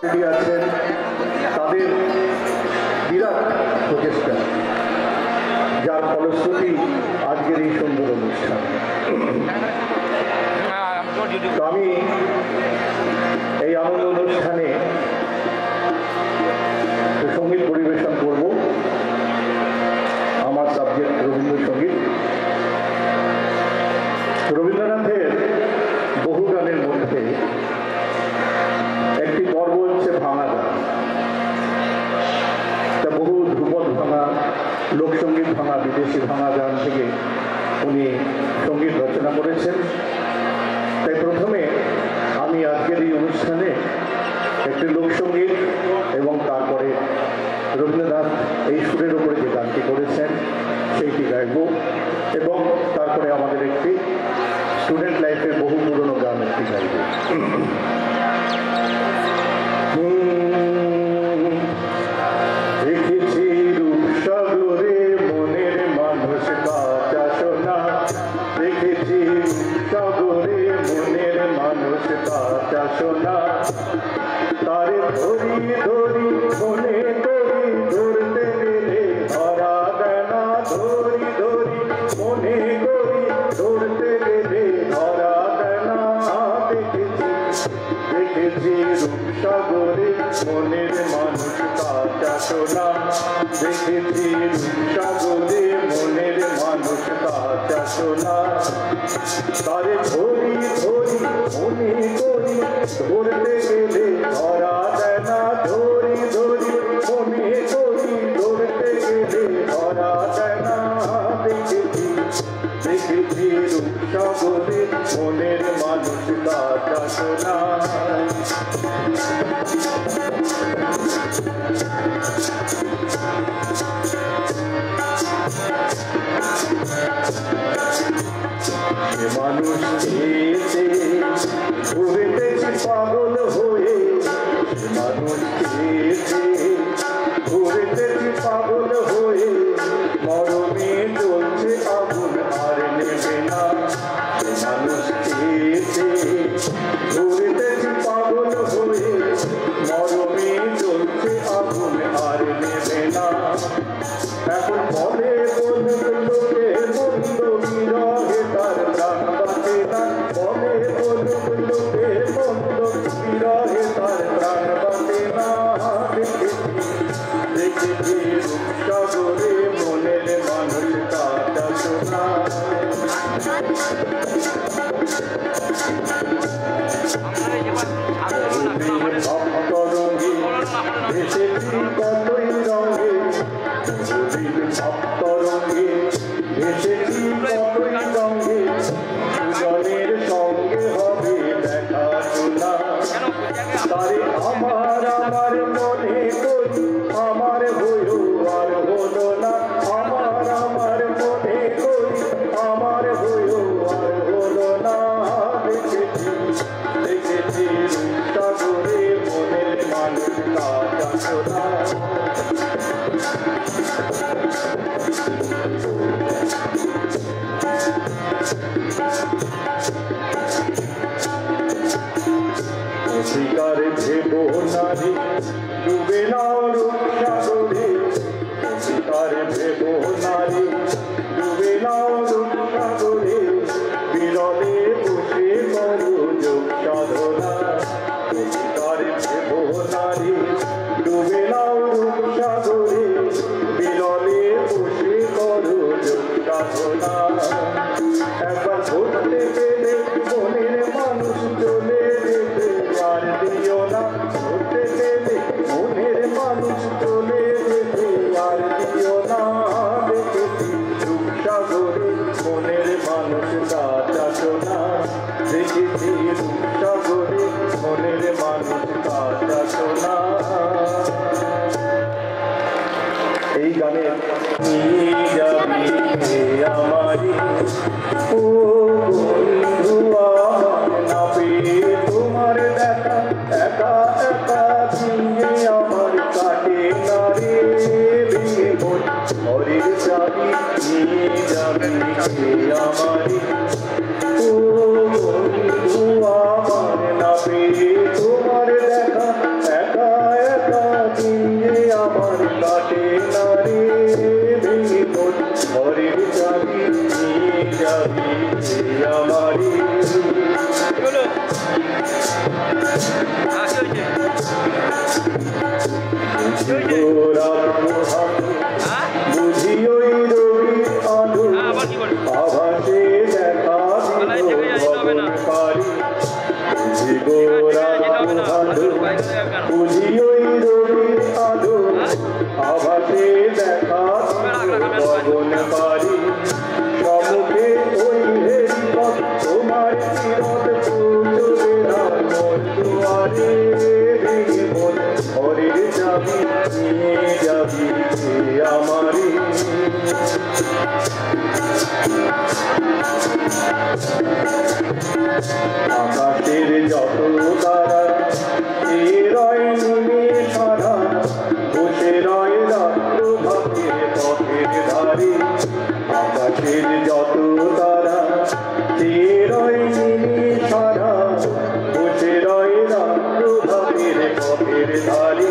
আছেন তাদের বিরাট প্রচেষ্টা, যার ফলশ্রুতি আজকের এই সুন্দর অনুষ্ঠান। আমি এই আনন্দ অনুষ্ঠানে সঙ্গীত পরিবেশন করব। আমার সাবজেক্ট রবীন্দ্রসঙ্গীত। রবীন্দ্রনাথের বহু গানের মধ্যে একটি পর্ব হচ্ছে ভাঙা গান। তা বহু ধ্রুপদ ভাঙা, লোকসঙ্গীত ভাঙা, বিদেশি ভাঙা গান থেকে উনি সঙ্গীত রচনা করেছেন। তাই প্রথমে আমি আজকের এই অনুষ্ঠানে একটি লোকসঙ্গীত এবং তারপরে রবীন্দ্রনাথ এই সুরের উপরে যে গানটি করেছেন সেইটি গাইব, এবং তারপরে আমাদের একটি স্টুডেন্ট লাইফের বহু পুরনো গান একটি গাইব। দেখেছি রূপসাগরে মনের মানুষ কাঁচা সোনা, দেখেছি রূপসাগরে মনের মানুষ কাঁচা সোনা, তারে ধরি ধরি মনে করি ধরতে গেলে ধরা দেনা, ধরি ধরি মনে করি ধরতে গেলে ধরা দেনা। দেখেছি রূপসাগরে মনের মানুষ কাঁচা সোনা, দেখেছি রূপসাগরে মনের মানুষ কাঁচা সোনা, তারে ধরি ধরি মনে করি ধরতে গেলে ধরা দেনা, ধরি ধরি মনে করি ধরতে গেলে ধরা দেনা। দেখেছি রূপসাগরে মনের মানুষ কাঁচা সোনা। মানুষ খেয়েছে ঘুরেতেছি পাগল হয়ে, মানুষ খেয়েছে ঘুরেতেছি পাগল হয়ে, মরমে চলছে আগুন আর নেবে না। মানুষ খেয়েছে ঘুরেতেছি পাগল হয়ে, মরমে চলছে আগুন আর নেবে না। এখন বলে বলবে লোকে মন্দ বিরহে তার প্রাণ বাঁচে না, বলে বলবে লোকে মন্দ বিরহে তার প্রাণ বাঁচে না। দেখেছি রূপসাগরে মনের মানুষ কাঁচা সোনা। ভক্তরঙ্গী ভেসেছি কতই রঙে, ভক্তরঙ্গী ভেসেছি কতই রঙে, দুজনের সঙ্গে হবে দেখা শোনা। তারে আমার আমার মনে করি আমার হয়েও আর হলো না, আমার আমার মনে করি আমার হয়েও আর হলো না। দেখেছি রূপসাগরে মনের মানুষ কাঁচা সোনা। শিকারে ভেব নারী ডুবে নাও রূপসাগরে, শিকারে ভেব নারী ডুবে নাও রূপসাগরে, বিরলে বসে করো যোগ সাধনা। শিকারে ভেব নারী ডুবে নাও রূপসাগরে, বিরলে বসে করো যোগ সাধনা। একবার ধরতে পেলে মনের মানুষ চলে যেতে আর দিও না, ধরতে পেলে মনের মানুষ চলে যেতে আর দিও না। দেখেছি রূপসাগরে মনের মানুষ কাঁচা সোনা, দেখেছি রূপসাগরে মনের মানুষ কাঁচা সোনা। এই গানে নিয়ে যাবি আমারি ও বন্ধু, না পেয়ে তোমার দেখা একা একা ভেঙে আমার কাটে না রে মন। হরির যাবি নিয়ে যাবি আমারি ও বন্ধু, আমার না পেয়ে তোমার দেখা একা আকাশের যত তারা রয় নিমে সারা বসে রয় রাত্র ভাতের পথের ধারে আকাশের যত তারা রয় নিমে সারা বসে রয় রাত্র ভাতের পথের ধারে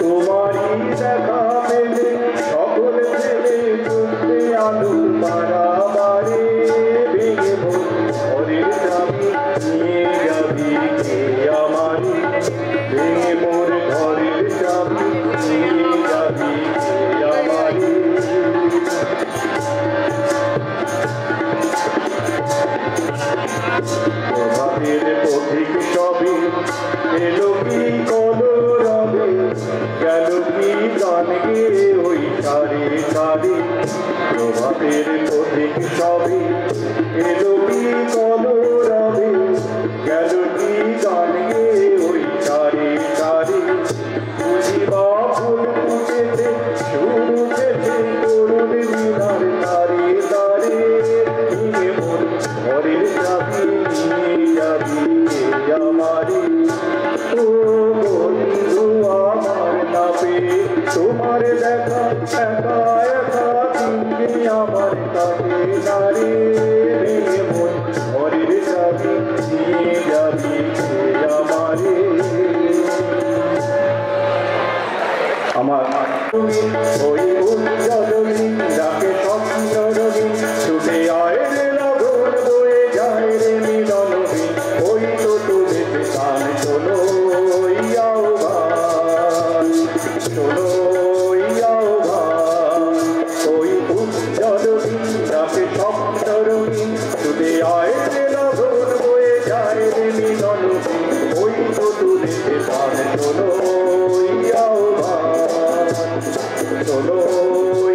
তোমারই দেখা পেলে সকল ছেলে চলতে আলো পারাবারে ভেঙে ঘরের চাবি নিয়ে যাবি কে আমারে ভেঙে মোর ঘরের চাবি নিয়ে যাবি কে আমারে প্রভাতের পথিক সবে এলো কি কলরবে গেল কি গান গেয়ে ওই সারে সারে প্রভাতের পথিক সবে এলো কি কলরবে গেল কি গান গেয়ে ওই সারে সারে বুঝিবা ফুল ফুটেছে সুর উঠেছে তরুণ মিনার তারে তারে নিয়ে মোর ঘরের চাবি নিয়ে যাবি কে আমারে ও বন্ধু আমার নামে তোমার দেখা একা একা তুমি আমার কাছে নারে ভেঙে মোর ঘরের চাবি নিয়ে যাবি কে আমারে আমার তুমি ওই উজ্জ্বলী যাকে স্বপ্ন রবি ছুটে আয় রে লগন বয়ে যায় রে মিলনবী ওই তো তুমি প্রাণ শোনো ইয়াও ভাই শোনো ইয়াও ভাই ওই উজ্জ্বলী যাকে স্বপ্ন রবি ছুটে আয় রে লগন বয়ে যায় রে মিলনবী ওই তো তুমি প্রাণ শোনো ইয়াও ভাই শোনো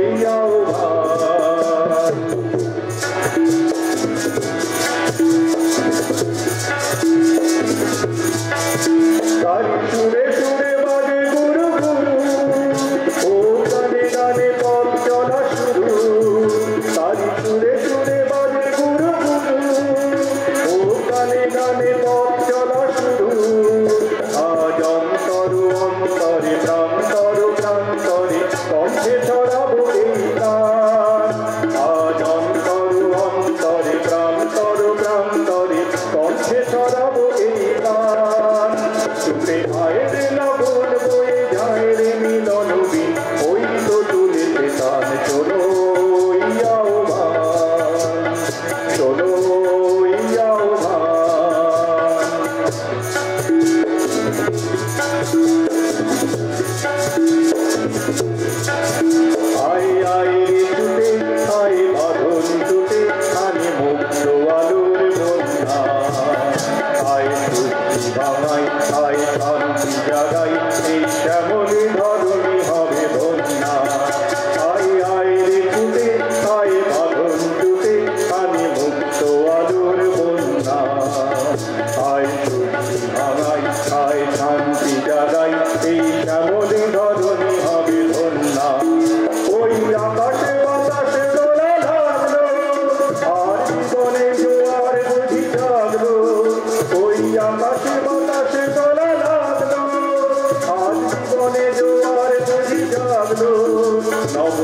ইয়াও ভাই তারি সুরে সুরে বাজে গুরু গুরু ও গানে গানে পথ চলা শুরু তারি সুরে সুরে বাজে গুরু গুরু ও গানে গানে পথ চলা শুরু আজ অন্তরে প্রান্তরে প্রান্তরে কণ্ঠে ছড়াবো এই গান আজ অন্তরে প্রান্তরে প্রান্তরে কণ্ঠে ছড়াবো এই গান ছুটে আয় রে লগন বয়ে যায় রে মিলনবী ওই তো তুলেছে গান শোনো ইয়াও ভাই শোনো ইয়াও ভাই আয় আয় রে ছুটে আয় বাঁধন ছুটে আনে মুক্ত আলোর বন্যা আয় সৃষ্টি ভাঙাই আয় শান্তি জাগাই এই শ্যামলী ধরণী হবে বন্যা আয় আয় রে ছুটে আয় বাঁধন ছুটে আনে মুক্ত আলোর বন্যা আয় সৃষ্টি ভাঙাই আয় শান্তি জাগাই এই শ্যামলী ধরণী হবে বন্যা ওই আকাশে বাতাসে দোলা লাগলো আর জীবনে জোয়ার বুঝি জাগলো ওই আকাশে বাতাসে দোলা লাগলো আর জীবনে জোয়ার বুঝি জাগলো নব